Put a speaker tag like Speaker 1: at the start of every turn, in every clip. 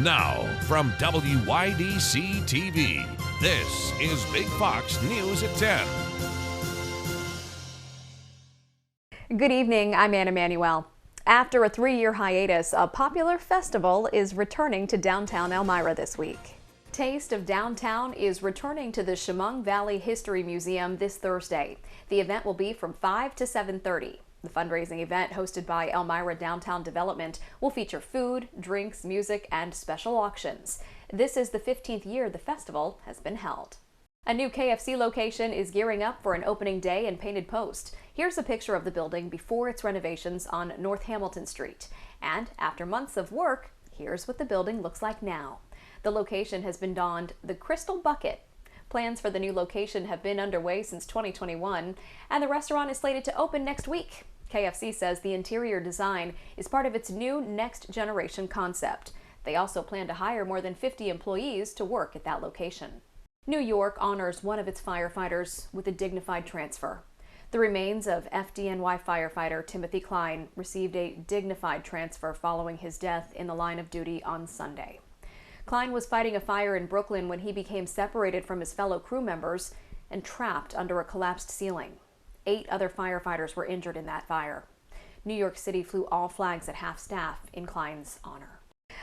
Speaker 1: Now, from WYDC TV, this is Big Fox News at 10.
Speaker 2: Good evening, I'm Anna Manuel. After a 3-year hiatus, a popular festival is returning to downtown Elmira this week. Taste of Downtown is returning to the Chemung Valley History Museum this Thursday. The event will be from 5 to 7:30. The fundraising event, hosted by Elmira Downtown Development, will feature food, drinks, music, and special auctions. This is the 15th year the festival has been held. A new KFC location is gearing up for an opening day in Painted Post. Here's a picture of the building before its renovations on North Hamilton Street. And after months of work, here's what the building looks like now. The location has been donned the Crystal Bucket. Plans for the new location have been underway since 2021, and the restaurant is slated to open next week. KFC says the interior design is part of its new next generation concept. They also plan to hire more than 50 employees to work at that location. New York honors one of its firefighters with a dignified transfer. The remains of FDNY firefighter Timothy Klein received a dignified transfer following his death in the line of duty on Sunday. Klein was fighting a fire in Brooklyn when he became separated from his fellow crew members and trapped under a collapsed ceiling. 8 other firefighters were injured in that fire. New York City flew all flags at half-staff in Klein's honor.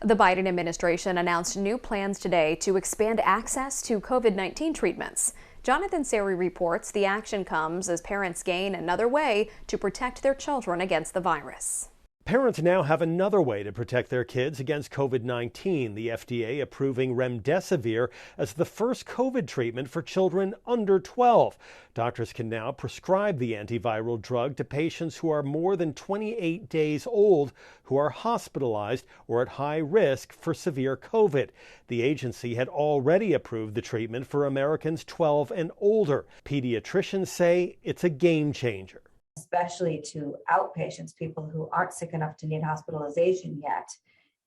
Speaker 2: The Biden administration announced new plans today to expand access to COVID-19 treatments. Jonathan Seri reports the action comes as parents gain another way to protect their children against the virus.
Speaker 3: Parents now have another way to protect their kids against COVID-19, the FDA approving remdesivir as the first COVID treatment for children under 12. Doctors can now prescribe the antiviral drug to patients who are more than 28 days old, who are hospitalized or at high risk for severe COVID. The agency had already approved the treatment for Americans 12 and older. Pediatricians say it's a game changer.
Speaker 4: Especially to outpatients, people who aren't sick enough to need hospitalization yet,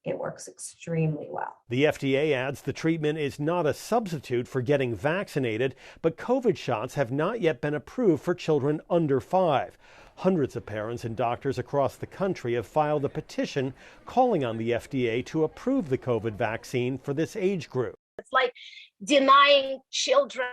Speaker 4: it works extremely well.
Speaker 3: The FDA adds the treatment is not a substitute for getting vaccinated, but COVID shots have not yet been approved for children under 5. Hundreds of parents and doctors across the country have filed a petition calling on the FDA to approve the COVID vaccine for this age group.
Speaker 5: It's like denying children,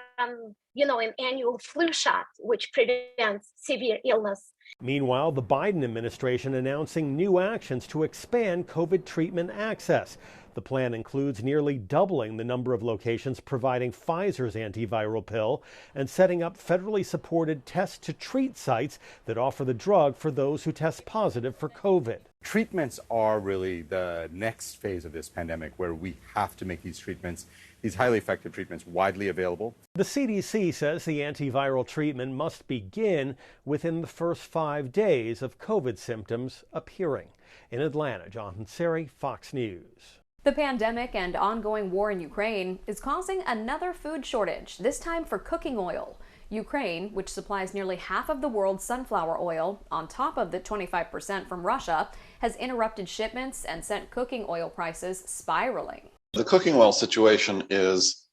Speaker 5: an annual flu shot, which prevents severe illness.
Speaker 3: Meanwhile, the Biden administration announcing new actions to expand COVID treatment access. The plan includes nearly doubling the number of locations providing Pfizer's antiviral pill and setting up federally supported test-to-treat sites that offer the drug for those who test positive for COVID.
Speaker 6: Treatments are really the next phase of this pandemic, where we have to make these highly effective treatments widely available.
Speaker 3: The CDC says the antiviral treatment must begin within the first 5 days of COVID symptoms appearing. In Atlanta, Jonathan Seri, Fox News.
Speaker 2: The pandemic and ongoing war in Ukraine is causing another food shortage, this time for cooking oil. Ukraine, which supplies nearly half of the world's sunflower oil, on top of the 25% from Russia, has interrupted shipments and sent cooking oil prices spiraling.
Speaker 7: The cooking oil situation is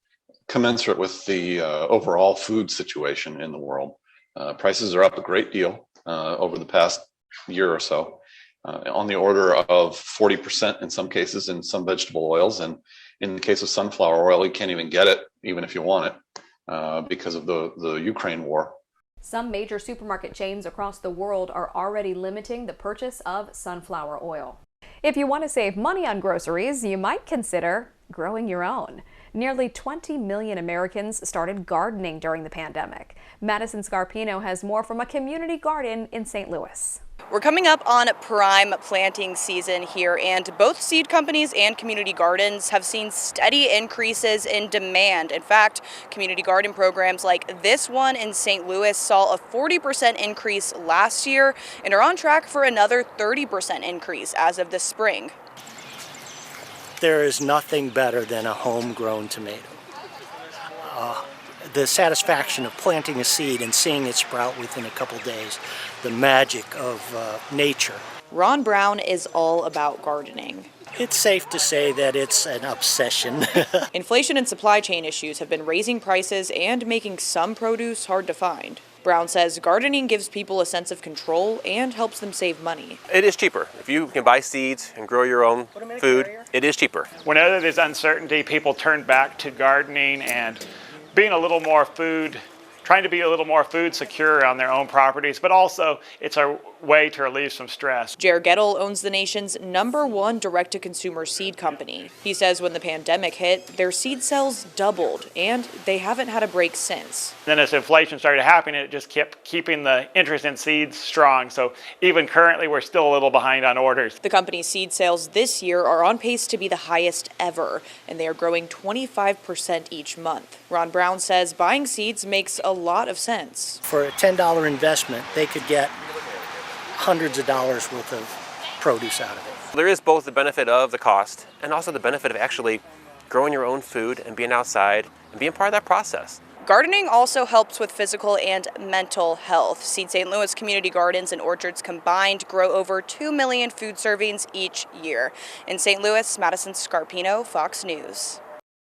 Speaker 7: commensurate with the overall food situation in the world. Prices are up a great deal over the past year or so, on the order of 40% in some cases in some vegetable oils. And in the case of sunflower oil, you can't even get it, even if you want it, because of the Ukraine war.
Speaker 2: Some major supermarket chains across the world are already limiting the purchase of sunflower oil. If you want to save money on groceries, you might consider growing your own. Nearly 20 million Americans started gardening during the pandemic. Madison Scarpino has more from a community garden in St. Louis.
Speaker 8: We're coming up on prime planting season here, and both seed companies and community gardens have seen steady increases in demand. In fact, community garden programs like this one in St. Louis saw a 40% increase last year and are on track for another 30% increase as of this spring.
Speaker 9: There is nothing better than a homegrown tomato. The satisfaction of planting a seed and seeing it sprout within a couple days, the magic of nature.
Speaker 8: Ron Brown is all about gardening.
Speaker 9: It's safe to say that it's an obsession.
Speaker 8: Inflation and supply chain issues have been raising prices and making some produce hard to find. Brown says gardening gives people a sense of control and helps them save money.
Speaker 10: It is cheaper. If you can buy seeds and grow your own food, it is cheaper.
Speaker 11: Whenever there's uncertainty, people turn back to gardening and being a little more trying to be a little more food secure on their own properties, but also it's a way to relieve some stress.
Speaker 8: Jer Gettle owns the nation's #1 direct-to-consumer seed company. He says when the pandemic hit, their seed sales doubled, and they haven't had a break since.
Speaker 11: Then as inflation started happening, it just kept keeping the interest in seeds strong. So even currently, we're still a little behind on orders.
Speaker 8: The company's seed sales this year are on pace to be the highest ever, and they are growing 25% each month. Ron Brown says buying seeds makes a lot of sense.
Speaker 9: For a $10 investment, they could get hundreds of dollars worth of produce out of it.
Speaker 10: There is both the benefit of the cost and also the benefit of actually growing your own food and being outside and being part of that process.
Speaker 8: Gardening also helps with physical and mental health. Seed St. Louis Community Gardens and Orchards combined grow over 2 million food servings each year. In St. Louis, Madison Scarpino, Fox News.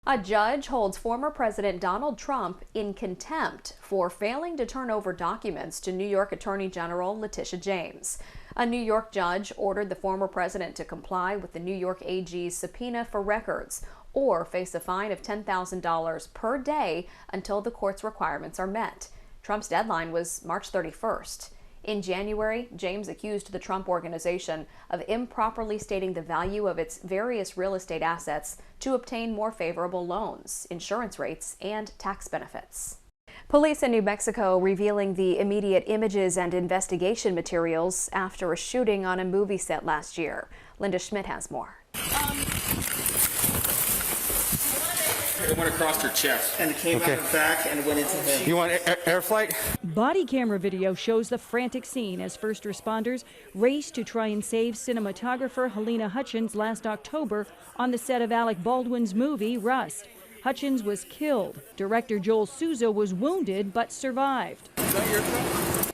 Speaker 2: A judge holds former President Donald Trump in contempt for failing to turn over documents to New York Attorney General Letitia James. A New York judge ordered the former president to comply with the New York AG's subpoena for records or face a fine of $10,000 per day until the court's requirements are met. Trump's deadline was March 31st. In January, James accused the Trump Organization of improperly stating the value of its various real estate assets to obtain more favorable loans, insurance rates, and tax benefits. Police in New Mexico revealing the immediate images and investigation materials after a shooting on a movie set last year. Linda Schmidt has more.
Speaker 12: It went across her chest.
Speaker 13: And it came out the back and went into him.
Speaker 12: You want air flight?
Speaker 14: Body camera video shows the frantic scene as first responders raced to try and save cinematographer Helena Hutchins last October on the set of Alec Baldwin's movie Rust. Hutchins was killed. Director Joel Souza was wounded but survived.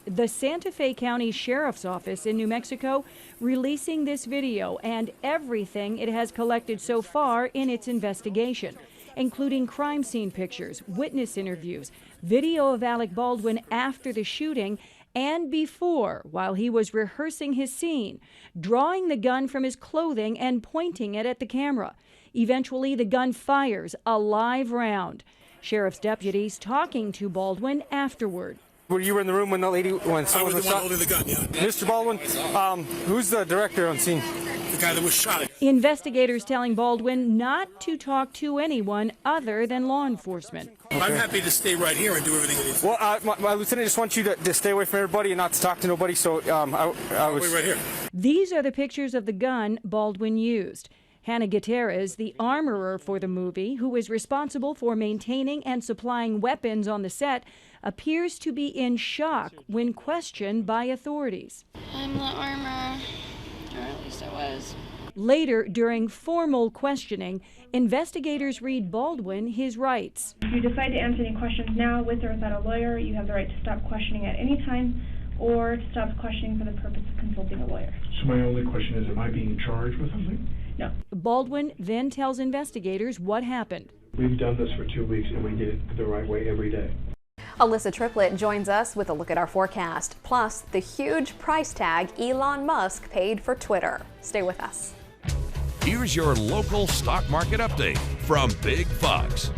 Speaker 14: The Santa Fe County Sheriff's Office in New Mexico releasing this video and everything it has collected so far in its investigation, including crime scene pictures, witness interviews, video of Alec Baldwin after the shooting and before, while he was rehearsing his scene, drawing the gun from his clothing and pointing it at the camera. Eventually, the gun fires a live round. Sheriff's deputies talking to Baldwin afterward.
Speaker 12: Were you in the room when someone was shot? Holding the gun, yeah. Mr. Baldwin, who's the director on scene? The guy that was shot.
Speaker 14: Investigators telling Baldwin not to talk to anyone other than law enforcement.
Speaker 12: Okay. I'm happy to stay right here and do everything that needs. Well, my lieutenant just wants you to stay away from everybody and not to talk to nobody, so I was... Wait right here.
Speaker 14: These are the pictures of the gun Baldwin used. Hannah Gutierrez, the armorer for the movie, who is responsible for maintaining and supplying weapons on the set, appears to be in shock when questioned by authorities.
Speaker 15: I'm the armorer, or at least I was.
Speaker 14: Later, during formal questioning, investigators read Baldwin his rights.
Speaker 16: If you decide to answer any questions now with or without a lawyer, you have the right to stop questioning at any time or to stop questioning for the purpose of consulting a lawyer.
Speaker 17: So my only question is, am I being charged with something?
Speaker 16: No.
Speaker 14: Baldwin then tells investigators what happened.
Speaker 17: We've done this for 2 weeks and we did it the right way every day.
Speaker 2: Alyssa Triplett joins us with a look at our forecast, plus the huge price tag Elon Musk paid for Twitter. Stay with us.
Speaker 1: Here's your local stock market update from Big Fox.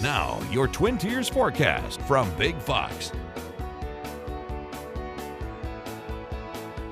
Speaker 1: Now, your Twin Tiers forecast from Big Fox.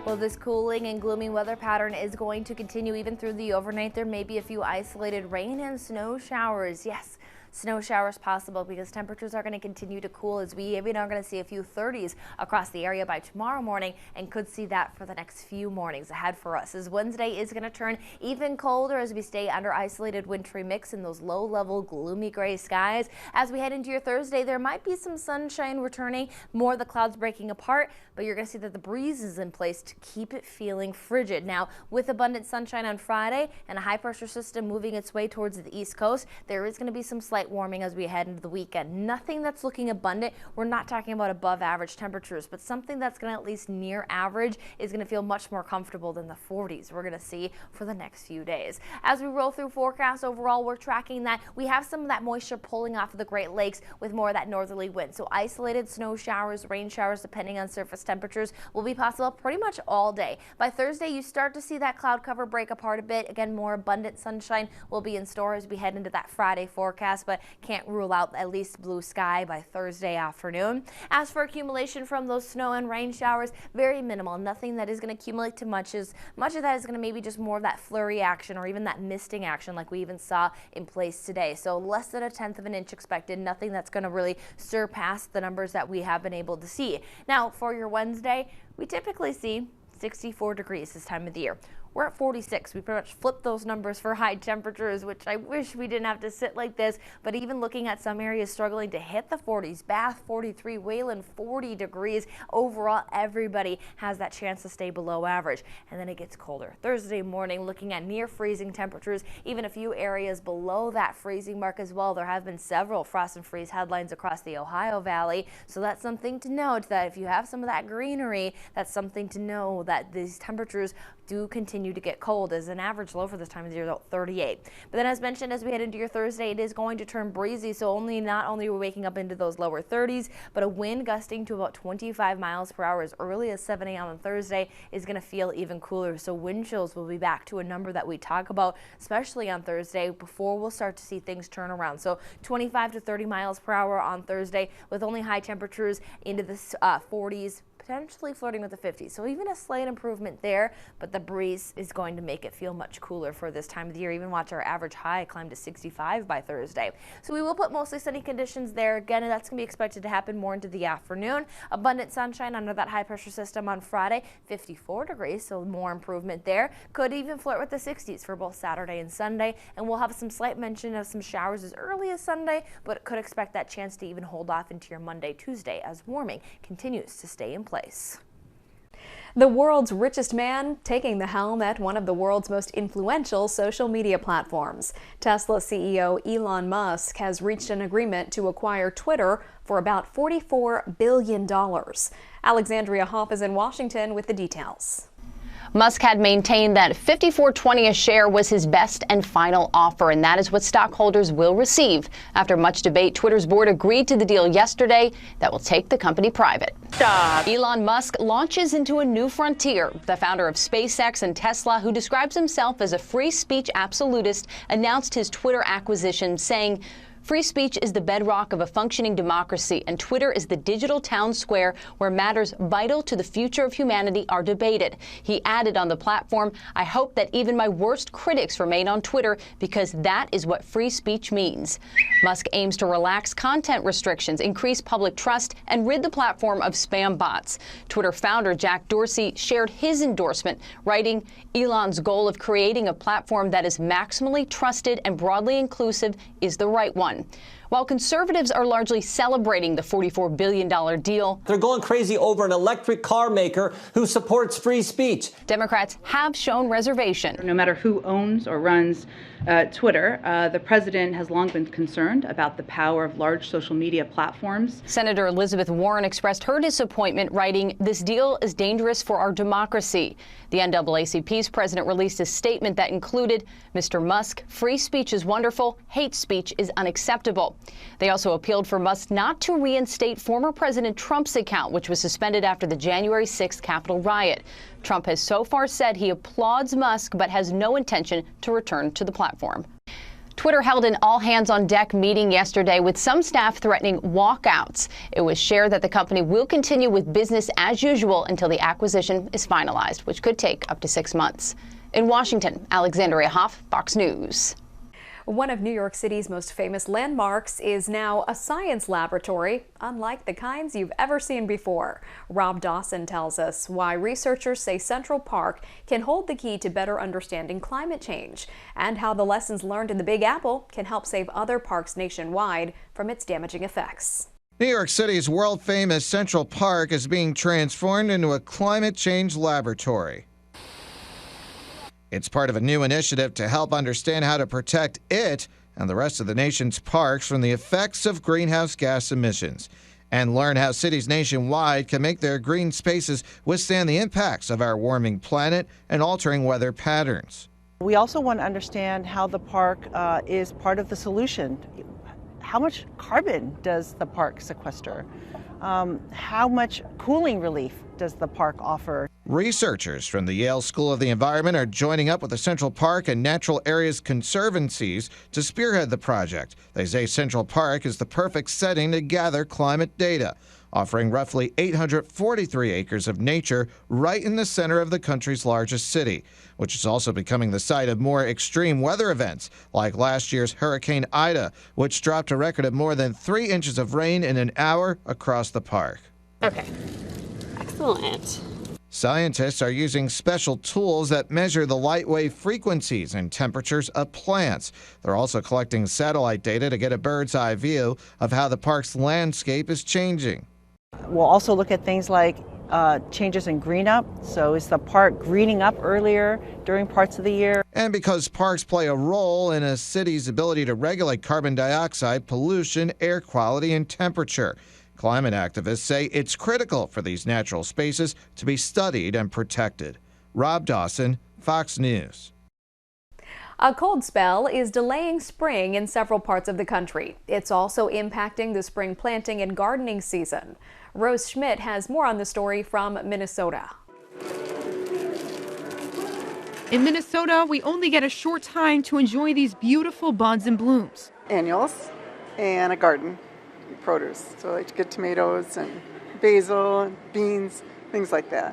Speaker 18: Well, this cooling and gloomy weather pattern is going to continue even through the overnight. There may be a few isolated rain and snow showers. Yes, snow showers possible because temperatures are going to continue to cool as we even are going to see a few 30s across the area by tomorrow morning, and could see that for the next few mornings ahead for us, as Wednesday is going to turn even colder as we stay under isolated wintry mix in those low-level gloomy gray skies. As we head into your Thursday, there might be some sunshine returning, more of the clouds breaking apart, but you're going to see that the breeze is in place to keep it feeling frigid. Now, with abundant sunshine on Friday and a high pressure system moving its way towards the east coast, there is going to be some slight warming as we head into the weekend. Nothing that's looking abundant. We're not talking about above average temperatures, but something that's going to at least near average is going to feel much more comfortable than the 40s we're going to see for the next few days. As we roll through forecasts, overall we're tracking that we have some of that moisture pulling off of the Great Lakes with more of that northerly wind. So isolated snow showers, rain showers, depending on surface temperatures, will be possible pretty much all day. By Thursday, you start to see that cloud cover break apart a bit. Again, more abundant sunshine will be in store as we head into that Friday forecast, but can't rule out at least blue sky by Thursday afternoon. As for accumulation from those snow and rain showers, very minimal. Nothing that is going to accumulate too much. As much of that is going to maybe just more of that flurry action or even that misting action like we even saw in place today. So less than 1/10 of an inch expected. Nothing that's going to really surpass the numbers that we have been able to see. Now, for your Wednesday, we typically see 64 degrees this time of the year. We're at 46. We pretty much flipped those numbers for high temperatures, which I wish we didn't have to sit like this. But even looking at some areas struggling to hit the 40s, Bath 43, Wayland 40 degrees. Overall, everybody has that chance to stay below average. And then it gets colder. Thursday morning, looking at near freezing temperatures, even a few areas below that freezing mark as well. There have been several frost and freeze headlines across the Ohio Valley. So that's something to note, that if you have some of that greenery, that's something to know that these temperatures do continue to get cold, as an average low for this time of the year, about 38. But then, as mentioned, as we head into your Thursday, it is going to turn breezy. So not only are we waking up into those lower 30s, but a wind gusting to about 25 miles per hour as early as 7 a.m. on Thursday is going to feel even cooler. So wind chills will be back to a number that we talk about, especially on Thursday, before we'll start to see things turn around. So 25 to 30 miles per hour on Thursday, with only high temperatures into the 40s. Potentially flirting with the 50s. So even a slight improvement there, but the breeze is going to make it feel much cooler for this time of the year. Even watch our average high climb to 65 by Thursday. So we will put mostly sunny conditions there. Again, that's going to be expected to happen more into the afternoon. Abundant sunshine under that high pressure system on Friday, 54 degrees, so more improvement there. Could even flirt with the 60s for both Saturday and Sunday, and we'll have some slight mention of some showers as early as Sunday, but could expect that chance to even hold off into your Monday, Tuesday as warming continues to stay in place.
Speaker 2: The world's richest man taking the helm at one of the world's most influential social media platforms. Tesla CEO Elon Musk has reached an agreement to acquire Twitter for about $44 billion. Alexandria Hoff is in Washington with the details.
Speaker 19: Musk had maintained that $54.20 a share was his best and final offer, and that is what stockholders will receive. After much debate, Twitter's board agreed to the deal yesterday that will take the company private. Elon Musk launches into a new frontier. The founder of SpaceX and Tesla, who describes himself as a free speech absolutist, announced his Twitter acquisition, saying, "Free speech is the bedrock of a functioning democracy, and Twitter is the digital town square where matters vital to the future of humanity are debated." He added on the platform, "I hope that even my worst critics remain on Twitter because that is what free speech means." Musk aims to relax content restrictions, increase public trust, and rid the platform of spam bots. Twitter founder Jack Dorsey shared his endorsement, writing, "Elon's goal of creating a platform that is maximally trusted and broadly inclusive is the right one." While conservatives are largely celebrating the $44 billion deal,
Speaker 20: they're going crazy over an electric car maker who supports free speech.
Speaker 19: Democrats have shown reservation.
Speaker 21: No matter who owns or runs Twitter, the president has long been concerned about the power of large social media platforms.
Speaker 19: Senator Elizabeth Warren expressed her disappointment, writing, "This deal is dangerous for our democracy." The NAACP's president released a statement that included, "Mr. Musk, free speech is wonderful, hate speech is unacceptable." They also appealed for Musk not to reinstate former President Trump's account, which was suspended after the January 6th Capitol riot. Trump has so far said he applauds Musk but has no intention to return to the platform. Twitter held an all-hands-on-deck meeting yesterday with some staff threatening walkouts. It was shared that the company will continue with business as usual until the acquisition is finalized, which could take up to 6 months. In Washington, Alexandria Hoff, Fox News.
Speaker 2: One of New York City's most famous landmarks is now a science laboratory, unlike the kinds you've ever seen before. Rob Dawson tells us why researchers say Central Park can hold the key to better understanding climate change, and how the lessons learned in the Big Apple can help save other parks nationwide from its damaging effects.
Speaker 4: New York City's world-famous Central Park is being transformed into a climate change laboratory. It's part of a new initiative to help understand how to protect it and the rest of the nation's parks from the effects of greenhouse gas emissions, and learn how cities nationwide can make their green spaces withstand the impacts of our warming planet and altering weather patterns.
Speaker 22: We also want to understand how the park is part of the solution. How much carbon does the park sequester? How much cooling relief does the park offer?
Speaker 4: Researchers from the Yale School of the Environment are joining up with the Central Park and Natural Areas Conservancies to spearhead the project. They say Central Park is the perfect setting to gather climate data, offering roughly 843 acres of nature right in the center of the country's largest city, which is also becoming the site of more extreme weather events, like last year's Hurricane Ida, which dropped a record of more than 3 inches of rain in an hour across the park.
Speaker 23: Okay. Excellent.
Speaker 4: Scientists are using special tools that measure the light wave frequencies and temperatures of plants. They're also collecting satellite data to get a bird's eye view of how the park's landscape is changing.
Speaker 22: We'll also look at things like changes in green up. So is the park greening up earlier during parts of the year?
Speaker 4: And because parks play a role in a city's ability to regulate carbon dioxide, pollution, air quality, and temperature. Climate activists say it's critical for these natural spaces to be studied and protected. Rob Dawson, Fox News.
Speaker 2: A cold spell is delaying spring in several parts of the country. It's also impacting the spring planting and gardening season. Rose Schmidt has more on the story from Minnesota.
Speaker 24: In Minnesota, we only get a short time to enjoy these beautiful buds and blooms.
Speaker 25: Annuals and a garden. Produce, so like get tomatoes and basil and beans, things like that.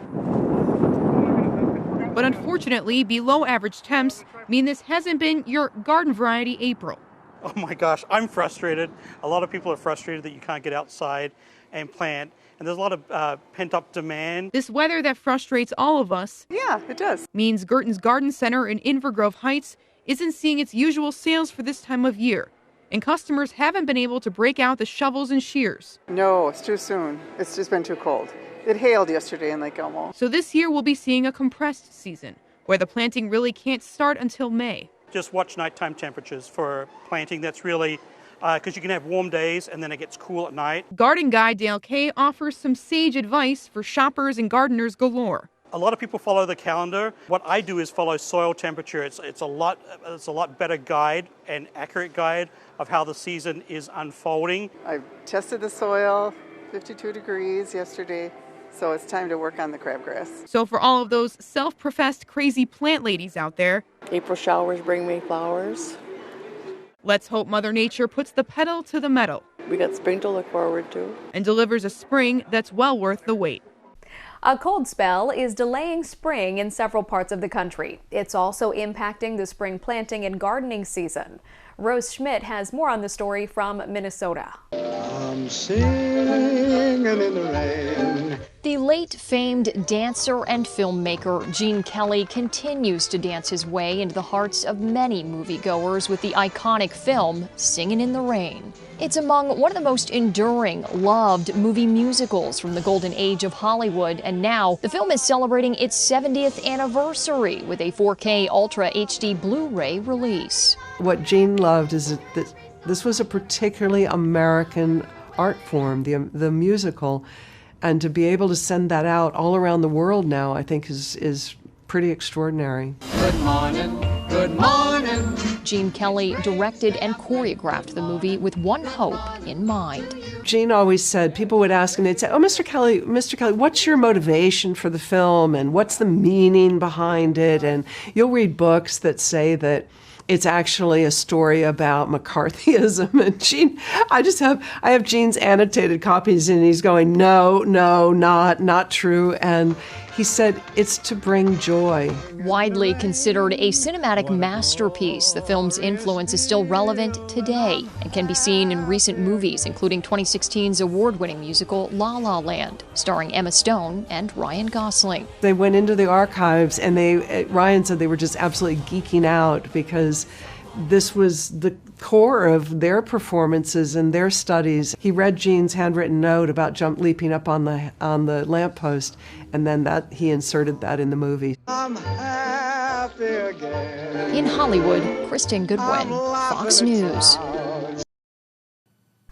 Speaker 24: But unfortunately, below average temps mean this hasn't been your garden variety April.
Speaker 26: Oh my gosh, I'm frustrated. A lot of people are frustrated that you can't get outside and plant, and there's a lot of pent-up demand.
Speaker 24: This weather that frustrates all of us,
Speaker 25: yeah, it does,
Speaker 24: means Gerton's Garden Center in Inver Grove Heights isn't seeing its usual sales for this time of year. And customers haven't been able to break out the shovels and shears.
Speaker 25: No, it's too soon. It's just been too cold. It hailed yesterday in Lake Elmo.
Speaker 24: So this year we'll be seeing a compressed season, where the planting really can't start until May.
Speaker 26: Just watch nighttime temperatures for planting. That's really, because you can have warm days and then it gets cool at night.
Speaker 24: Garden guide Dale Kay offers some sage advice for shoppers and gardeners galore.
Speaker 26: A lot of people follow the calendar. What I do is follow soil temperature. It's a lot better guide and accurate guide of how the season is unfolding.
Speaker 25: I tested the soil, 52 degrees yesterday, so it's time to work on the crabgrass.
Speaker 24: So for all of those self-professed crazy plant ladies out there,
Speaker 25: April showers bring me flowers.
Speaker 24: Let's hope Mother Nature puts the pedal to the metal.
Speaker 25: We got spring to look forward to.
Speaker 24: And delivers a spring that's well worth the wait.
Speaker 2: A cold spell is delaying spring in several parts of the country. It's also impacting the spring planting and gardening season. Rose Schmidt has more on the story from Minnesota.
Speaker 27: I'm singing in the rain.
Speaker 28: The late famed dancer and filmmaker Gene Kelly continues to dance his way into the hearts of many moviegoers with the iconic film Singin' in the Rain. It's among one of the most enduring, loved movie musicals from the golden age of Hollywood, and now the film is celebrating its 70th anniversary with a 4K Ultra HD Blu-ray release.
Speaker 29: What Gene loved is that this was a particularly American art form, the musical, and to be able to send that out all around the world now, I think is pretty extraordinary.
Speaker 27: Good morning, good morning.
Speaker 28: Gene Kelly directed and choreographed the movie with one hope in mind.
Speaker 29: Gene always said, people would ask him, they'd say, "Oh, Mr. Kelly, what's your motivation for the film, and what's the meaning behind it?" And you'll read books that say that it's actually a story about McCarthyism. And Gene, I have Gene's annotated copies, and he's going, no, not true. And He said, it's to bring joy.
Speaker 28: Widely considered a cinematic masterpiece, the film's influence is still relevant today and can be seen in recent movies, including 2016's award-winning musical La La Land, starring Emma Stone and Ryan Gosling.
Speaker 29: They went into the archives and Ryan said they were just absolutely geeking out because this was the core of their performances and their studies. He read Gene's handwritten note about leaping up on the lamppost, and then he inserted that in the movie.
Speaker 27: I'm happy again.
Speaker 28: In Hollywood, Kristen Goodwin, Fox News.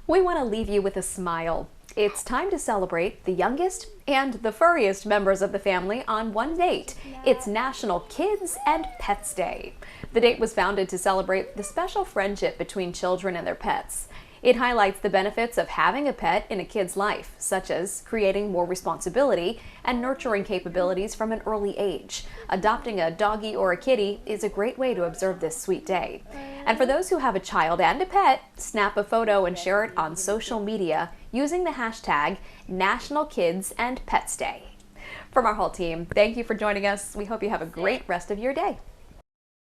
Speaker 2: We want to leave you with a smile. It's time to celebrate the youngest and the furriest members of the family on one date. It's National Kids and Pets Day. The date was founded to celebrate the special friendship between children and their pets. It highlights the benefits of having a pet in a kid's life, such as creating more responsibility and nurturing capabilities from an early age. Adopting a doggy or a kitty is a great way to observe this sweet day. And for those who have a child and a pet, snap a photo and share it on social media using the hashtag National Kids and Pets Day. From our whole team, thank you for joining us. We hope you have a great rest of your day.